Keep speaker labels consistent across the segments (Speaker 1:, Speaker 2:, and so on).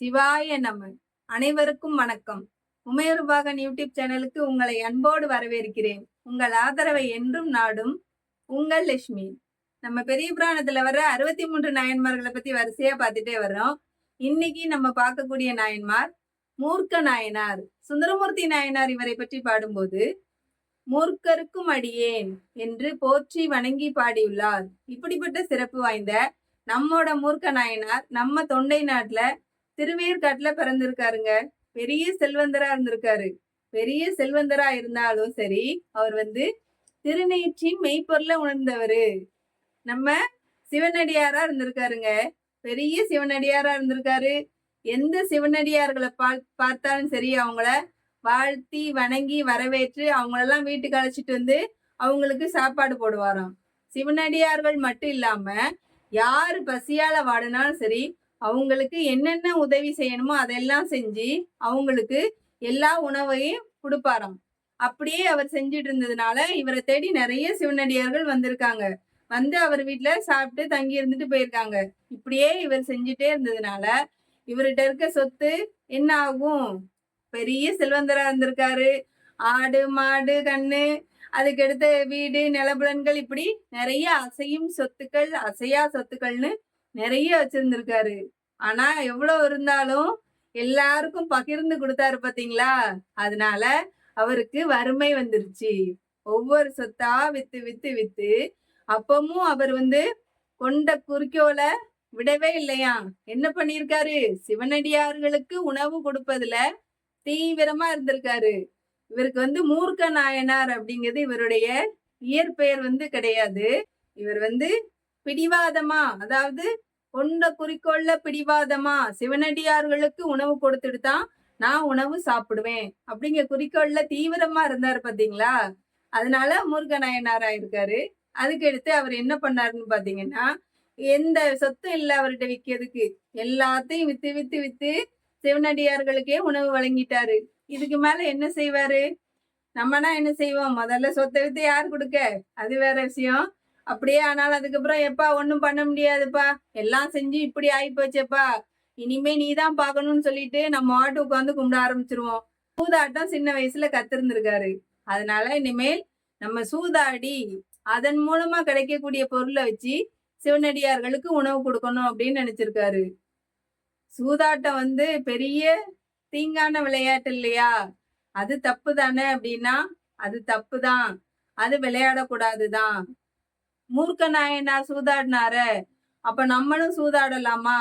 Speaker 1: சிவாய நம. அனைவருக்கும் வணக்கம். உமையொருபாகன் யூடியூப் சேனலுக்கு உங்களை அன்போடு வரவேற்கிறேன். உங்கள் ஆதரவை என்றும் நாடும் உங்கள் லட்சுமி. நம்ம பெரிய புராணத்துல வர 63 நாயன்மார்களை பத்தி வரிசையா பார்த்துட்டே வர்றோம். இன்னைக்கு நம்ம பார்க்கக்கூடிய நாயன்மார் மூர்க்க நாயனார். சுந்தரமூர்த்தி நாயனார் இவரை பற்றி பாடும்போது மூர்க்கருக்கும் அடியேன் என்று போற்றி வணங்கி பாடியுள்ளார். இப்படிப்பட்ட சிறப்பு வாய்ந்த நம்மோட மூர்க்க நாயனார் நம்ம தொண்டை நாட்டுல திருவேற்காட்டுல பிறந்திருக்காருங்க. பெரிய செல்வந்தரா இருந்திருக்காரு. பெரிய செல்வந்தரா இருந்தாலும் சரி, அவர் திருநீற்றின் மெய்ப்பொருளை உணர்ந்தவரு. நம்ம சிவனடியாரா இருந்திருக்காருங்க. பெரிய சிவனடியாரா இருந்திருக்காரு. எந்த சிவனடியார்களை பார்த்தாலும் சரி, அவங்கள வாழ்த்தி வணங்கி வரவேற்று அவங்களெல்லாம் வீட்டுக்கு அழைச்சிட்டு அவங்களுக்கு சாப்பாடு போடுவாராம். சிவனடியார்கள் மட்டும் இல்லாம யாரு பசியால வாடினாலும் சரி, அவங்களுக்கு என்னென்ன உதவி செய்யணுமோ அதெல்லாம் செஞ்சு அவங்களுக்கு எல்லா உணவையும் கொடுப்பாராம். அப்படியே அவர் செஞ்சுட்டு இருந்ததுனால இவரை தேடி நிறைய சிவனடியார்கள் வந்திருக்காங்க. அவர் வீட்டுல சாப்பிட்டு தங்கி இருந்துட்டு போயிருக்காங்க. இப்படியே இவர் செஞ்சுட்டே இருந்ததுனால இவர்கிட்ட இருக்க சொத்து என்ன ஆகும்? பெரிய செல்வந்தரா இருந்திருக்காரு. ஆடு மாடு கண்ணு, அதுக்கு அடுத்த வீடு நிலபுலன்கள், இப்படி நிறைய அசையும் சொத்துக்கள் அசையா சொத்துக்கள்னு நிறைய வச்சிருந்திருக்காரு. ஆனா எவ்வளவு இருந்தாலும் எல்லாருக்கும் பகிர்ந்து கொடுத்தாரு பாத்தீங்களா? அதனால அவருக்கு வறுமை வந்துருச்சு. ஒவ்வொரு சொத்தா வித்து வித்து வித்து அப்பமும் அவர் கொண்ட குறிக்கோளை விடவே இல்லையா. என்ன பண்ணிருக்காரு? சிவனடியார்களுக்கு உணவு கொடுப்பதுல தீவிரமா இருந்திருக்காரு. இவருக்கு மூர்க்க நாயனார் அப்படிங்கிறது இவருடைய இயற்பெயர் கிடையாது. இவர் பிடிவாதமா, அதாவது கொண்ட குறிக்கோள்ல பிடிவாதமா சிவனடியார்களுக்கு உணவு கொடுத்துட்டு தான் நான் உணவு சாப்பிடுவேன் அப்படிங்கிற குறிக்கோள்ல தீவிரமா இருந்தாரு பாத்தீங்களா? அதனால மூர்க்க நாயனாரா இருக்காரு. அதுக்கு அடுத்து அவர் என்ன பண்ணாருன்னு பாத்தீங்கன்னா, எந்த சொத்தும் இல்லை அவர்கிட்ட விற்கிறதுக்கு. எல்லாத்தையும் வித்து வித்து வித்து சிவனடியார்களுக்கே உணவு வழங்கிட்டாரு. இதுக்கு மேல என்ன செய்வாரு? நம்மனா என்ன செய்வோம்? முதல்ல சொத்தை வித்து யார் கொடுக்க, அது வேற விஷயம். அப்படியே ஆனாலும் அதுக்கப்புறம் எப்பா ஒன்றும் பண்ண முடியாதுப்பா, எல்லாம் செஞ்சு இப்படி ஆகி போச்சப்பா, இனிமே நீதான் பார்க்கணும்னு சொல்லிட்டு நம்ம ஆட்டு உட்காந்து கும்பிட ஆரம்பிச்சிருவோம். சூதாட்டம் சின்ன வயசுல கத்திருந்திருக்காரு. அதனால இனிமேல் நம்ம சூதாடி அதன் மூலமா கிடைக்கக்கூடிய பொருளை வச்சு சிவனடியார்களுக்கு உணவு கொடுக்கணும் அப்படின்னு நினைச்சிருக்காரு. சூதாட்டம் பெரிய தீங்கான விளையாட்டு இல்லையா? அது தப்பு தானே அப்படின்னா அது தப்பு தான். அது விளையாடக்கூடாதுதான். மூர்க்க நாயனார் சூதாடினார, அப்ப நம்மளும் சூதாடலாமா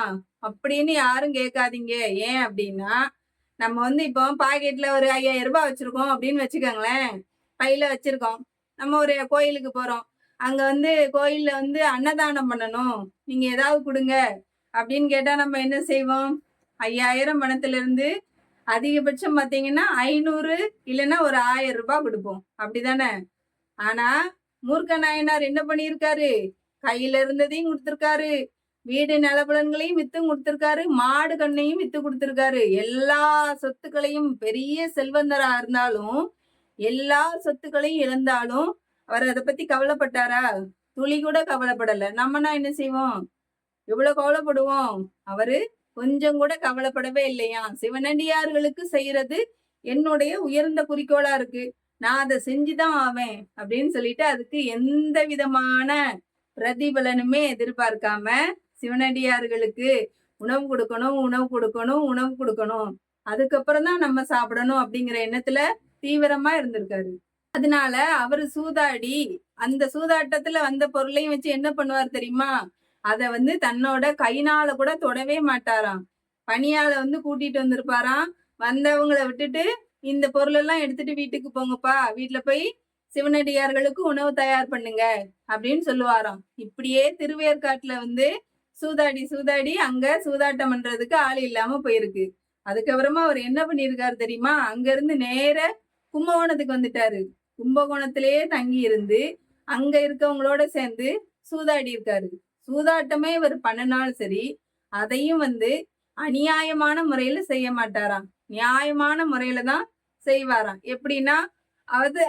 Speaker 1: அப்படின்னு யாரும் கேட்காதீங்க. ஏன் அப்படின்னா, நம்ம இப்போ பாக்கெட்ல ஒரு 5000 ரூபாய் வச்சிருக்கோம் அப்படின்னு வச்சுக்கோங்களேன். பையில வச்சிருக்கோம். நம்ம ஒரு கோயிலுக்கு போறோம். அங்க கோயில்ல அன்னதானம் பண்ணணும், நீங்க ஏதாவது கொடுங்க அப்படின்னு கேட்டா நம்ம என்ன செய்வோம்? 5000 பணத்துல இருந்து அதிகபட்சம் பாத்தீங்கன்னா 500 இல்லைன்னா ஒரு 1000 ரூபாய் கொடுப்போம். அப்படிதானே? ஆனா மூர்க்க நாயனார் என்ன பண்ணியிருக்காரு? கையில இருந்ததையும் கொடுத்திருக்காரு, வீடு நிலபுலன்களையும் வித்தும் கொடுத்திருக்காரு, மாடு கண்ணையும் வித்து கொடுத்திருக்காரு. எல்லா சொத்துக்களையும், பெரிய செல்வந்தரா இருந்தாலும் எல்லா சொத்துக்களையும் இழந்தாலும் அவர் அதை பத்தி கவலைப்பட்டாரா? துளி கூட கவலைப்படல. நம்மனா என்ன செய்வோம்? எவ்வளவு கவலைப்படுவோம்? அவரு கொஞ்சம் கூட கவலைப்படவே இல்லையா. சிவனடியார்களுக்கு செய்யறது என்னுடைய உயர்ந்த குறிக்கோளா இருக்கு, நான் அதை செஞ்சுதான் ஆவேன் அப்படின்னு சொல்லிட்டு அதுக்கு எந்த விதமான பிரதிபலனுமே எதிர்பார்க்காம சிவனடியார்களுக்கு உணவு கொடுக்கணும் உணவு கொடுக்கணும் உணவு கொடுக்கணும், அதுக்கப்புறம் தான் நம்ம சாப்பிடணும் அப்படிங்கிற எண்ணத்துல தீவிரமா இருந்திருக்காரு. அதனால அவரு சூதாடி அந்த சூதாட்டத்துல வந்த பொருளையும் வச்சு என்ன பண்ணுவார் தெரியுமா? அத தன்னோட கைனால கூட தொடவே மாட்டாராம். பணியால கூட்டிட்டு வந்திருப்பாராம். வந்தவங்களை விட்டுட்டு இந்த பொருளெல்லாம் எடுத்துட்டு வீட்டுக்கு போங்கப்பா, வீட்டுல போய் சிவனடியார்களுக்கு உணவு தயார் பண்ணுங்க அப்படின்னு சொல்லுவாராம். இப்படியே திருவேற்காட்டுல சூதாடி சூதாடி அங்க சூதாட்டம் பண்றதுக்கு ஆள் இல்லாம போயிருக்கு. அதுக்கப்புறமா அவர் என்ன பண்ணிருக்காரு தெரியுமா? அங்க இருந்து நேர கும்பகோணத்துக்கு வந்துட்டாரு. கும்பகோணத்திலேயே தங்கி இருந்து அங்க இருக்கவங்களோட சேர்ந்து சூதாடி இருக்காரு. சூதாட்டமே இவர் பண்ணினாலும் சரி, அதையும் அநியாயமான முறையில செய்ய மாட்டாராம். நியாயமான முறையில தான் செய்வாராம். எப்படின்னா,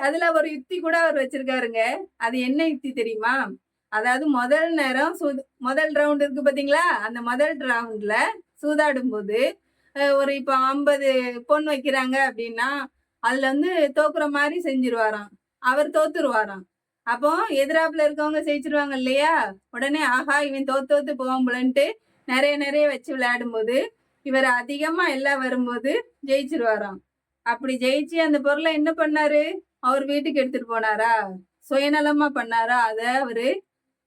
Speaker 1: அதுல ஒரு யுக்தி கூட அவர் வச்சிருக்காருங்க. அது என்ன யுக்தி தெரியுமா? அதாவது முதல் ரவுண்ட் இருக்கு பாத்தீங்களா? அந்த முதல் ரவுண்ட்ல சூதாடும் போது ஒரு இப்போ 50 பொன் வைக்கிறாங்க அப்படின்னா அதுல வந்து தோக்குற மாதிரி செஞ்சிருவாராம். அவர் தோத்துருவாராம். அப்போ எதிராப்புல இருக்கவங்க ஜெயிச்சிருவாங்க இல்லையா? உடனே ஆஹா இவன் தோத்து தோத்து போவான் போலன்ட்டு நிறைய நிறைய வச்சு விளையாடும் போது இவர் அதிகமா எல்லாம் வரும்போது ஜெயிச்சிருவாராம். அப்படி ஜெயிச்சு அந்த பொருளை என்ன பண்ணாரு? அவர் வீட்டுக்கு எடுத்துட்டு போனாரா? சுயநலமா பண்ணாரா? அத அவரு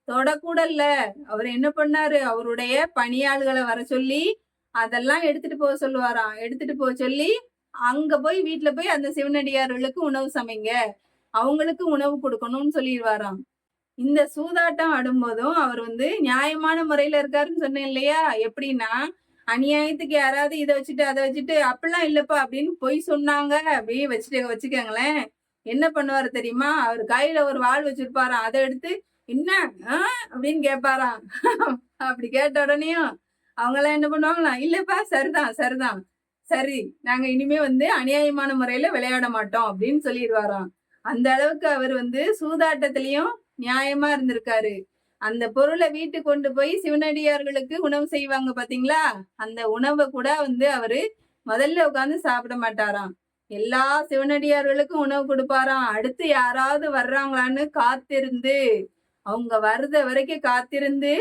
Speaker 1: தொடக்கூடல்ல. அவர் என்ன பண்ணாரு? அவருடைய பணியாள்களை வர சொல்லி அதெல்லாம் எடுத்துட்டு போக சொல்லுவாராம். எடுத்துட்டு போக சொல்லி அங்க போய் வீட்டுல போய் அந்த சிவனடியார்களுக்கு உணவு சமைங்க, அவங்களுக்கு உணவு கொடுக்கணும்னு சொல்லிடுவாராம். இந்த சூதாட்டம் ஆடும்போதும் அவர் வந்து நியாயமான முறையில இருக்காருன்னு சொன்னேன் இல்லையா? எப்படின்னா அநியாயத்துக்கு யாராவது இதை வச்சுட்டு அதை வச்சுட்டு அப்படிலாம் இல்லப்பா அப்படின்னு பொய் சொன்னாங்க அப்படியே வச்சுக்கோங்களேன். என்ன பண்ணுவாரு தெரியுமா? அவர் கையில ஒரு வாள் வச்சிருப்பாராம். அதை எடுத்து என்ன அப்படின்னு கேட்பாராம். அப்படி கேட்ட உடனேயும் அவங்க எல்லாம் என்ன பண்ணுவாங்களா? இல்லப்பா சரிதான் சரிதான் சரி, நாங்க இனிமே வந்து அநியாயமான முறையில விளையாட மாட்டோம் அப்படின்னு சொல்லிடுவாராம். அந்த அளவுக்கு அவர் வந்து சூதாட்டத்திலையும் நியாயமா இருந்திருக்காரு. அந்த பொருளை வீட்டுக்கு கொண்டு போய் சிவனடியார்களுக்கு உணவு செய்வாங்க பாத்தீங்களா? அந்த உணவை கூட வந்து அவரு முதல்ல உட்காந்து சாப்பிட மாட்டாராம். எல்லா சிவனடியார்களுக்கும் உணவு கொடுப்பாராம். அடுத்து யாராவது வர்றாங்களான்னு காத்திருந்து அவங்க வர்ற வரைக்கும் காத்திருந்து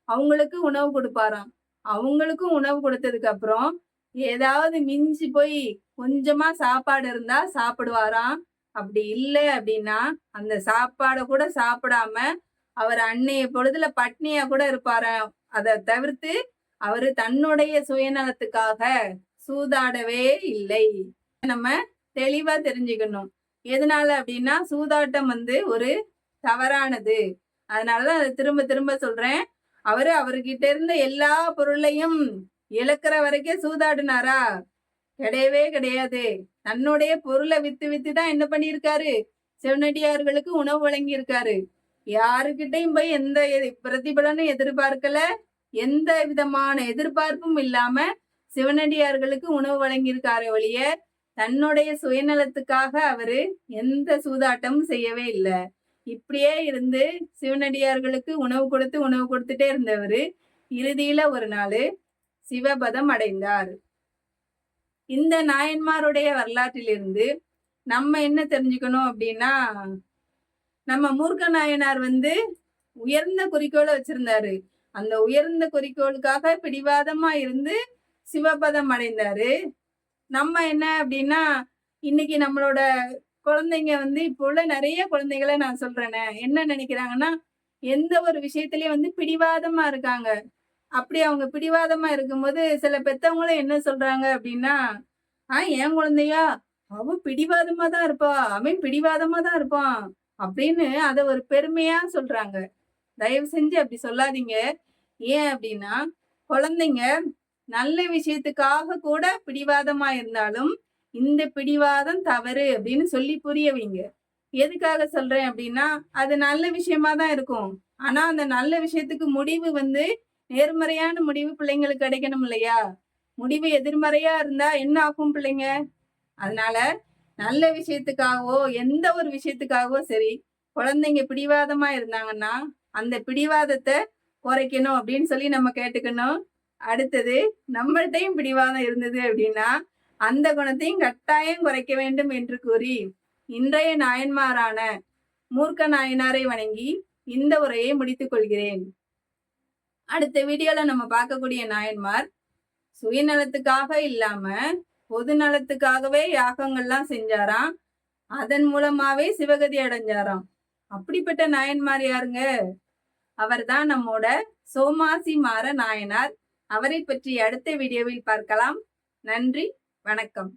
Speaker 1: அவங்களுக்கு உணவு கொடுப்பாராம். அவங்களுக்கும் உணவு கொடுத்ததுக்கு அப்புறம் ஏதாவது மிஞ்சி போய் கொஞ்சமா சாப்பாடு இருந்தா சாப்பிடுவாராம். அப்படி இல்லை அப்படின்னா அந்த சாப்பாடை கூட சாப்பிடாம அவர் அன்னைய பொழுதுல பட்னியா கூட இருப்பாராம். அதை தவிர்த்து அவரு தன்னுடைய சுயநலத்துக்காக சூதாடவே இல்லை. நம்ம தெளிவா தெரிஞ்சுக்கணும். எதனால அப்படின்னா சூதாட்டம் வந்து ஒரு தவறானது. அதனாலதான் அதை திரும்ப திரும்ப சொல்றேன். அவர்கிட்ட இருந்த எல்லா பொருளையும் இழக்கிற வரைக்கும் சூதாடினாரா? கிடையவே கிடையாது. தன்னுடைய பொருளை வித்து வித்துதான் என்ன பண்ணியிருக்காரு? சிவனடியார்களுக்கு உணவு வழங்கி இருக்காரு. யாருக்கிட்டையும் போய் எந்த பிரதிபலனும் எதிர்பார்க்கல. எந்த விதமான எதிர்பார்ப்பும் இல்லாம சிவனடியார்களுக்கு உணவு வழங்கியிருக்காரு ஒழிய தன்னுடைய சுயநலத்துக்காக அவரு எந்த சூதாட்டமும் செய்யவே இல்லை. இப்படியே இருந்து சிவனடியார்களுக்கு உணவு கொடுத்துட்டே இருந்தவர் இறுதியில ஒரு நாள் சிவபதம் அடைந்தார். இந்த நாயன்மாருடைய வரலாற்றிலிருந்து நம்ம என்ன தெரிஞ்சுக்கணும் அப்படின்னா, நம்ம மூர்க்க நாயனார் வந்து உயர்ந்த குறிக்கோளை வச்சிருந்தாரு. அந்த உயர்ந்த குறிக்கோளுக்காக பிடிவாதமா இருந்து சிவபதம் அடைந்தாரு. நம்ம என்ன அப்படின்னா இன்னைக்கு நம்மளோட குழந்தைங்க வந்து இப்போ உள்ள நிறைய குழந்தைகளை நான் சொல்றேனே என்ன நினைக்கிறாங்கன்னா எந்த ஒரு விஷயத்திலயும் வந்து பிடிவாதமா இருக்காங்க. அப்படி அவங்க பிடிவாதமா இருக்கும்போது சில பெத்தவங்களும் என்ன சொல்றாங்க அப்படின்னா என் குழந்தையா அவன் பிடிவாதமா தான் இருப்பா, அவன் பிடிவாதமா தான் இருப்பான் அப்படின்னு அதை ஒரு பெருமையா சொல்றாங்க. தயவு செஞ்சு அப்படி சொல்லாதீங்க. ஏன் அப்படின்னா குழந்தைங்க நல்ல விஷயத்துக்காக கூட பிடிவாதமா இருந்தாலும் இந்த பிடிவாதம் தவறு அப்படின்னு சொல்லி புரிய வைங்க. எதுக்காக சொல்றேன் அப்படின்னா அது நல்ல விஷயமா தான் இருக்கும். ஆனா அந்த நல்ல விஷயத்துக்கு முடிவு வந்து நேர்மறையான முடிவு பிள்ளைங்களுக்கு கிடைக்கணும் இல்லையா? முடிவு எதிர்மறையா இருந்தா என்ன ஆகும் பிள்ளைங்க? அதனால நல்ல விஷயத்துக்காகவோ எந்த ஒரு விஷயத்துக்காகவோ சரி குழந்தைங்க பிடிவாதமா இருந்தாங்கன்னா அந்த பிடிவாதத்தை குறைக்கணும் அப்படின்னு சொல்லி நம்ம கேட்டுக்கணும். அடுத்தது நம்மள்டையும் பிடிவாதம் இருந்தது அப்படின்னா அந்த குணத்தையும் கட்டாயம் குறைக்க வேண்டும் என்று கூறி இன்றைய நாயன்மாரான மூர்க்க நாயனாரை வணங்கி இந்த உரையை முடித்துக் கொள்கிறேன். அடுத்த வீடியோல நம்ம பார்க்கக்கூடிய நாயன்மார் சுயநலத்துக்காக இல்லாம பொது நலத்துக்காகவே யாகங்கள்லாம் செஞ்சாராம். அதன் மூலமாவே சிவகதி அடைஞ்சாராம். அப்படிப்பட்ட நாயன்மார் யாருங்க? அவர்தான் நம்மோட சோமாசி மாற நாயனார். அவரை பற்றி அடுத்த வீடியோவில் பார்க்கலாம். நன்றி, வணக்கம்.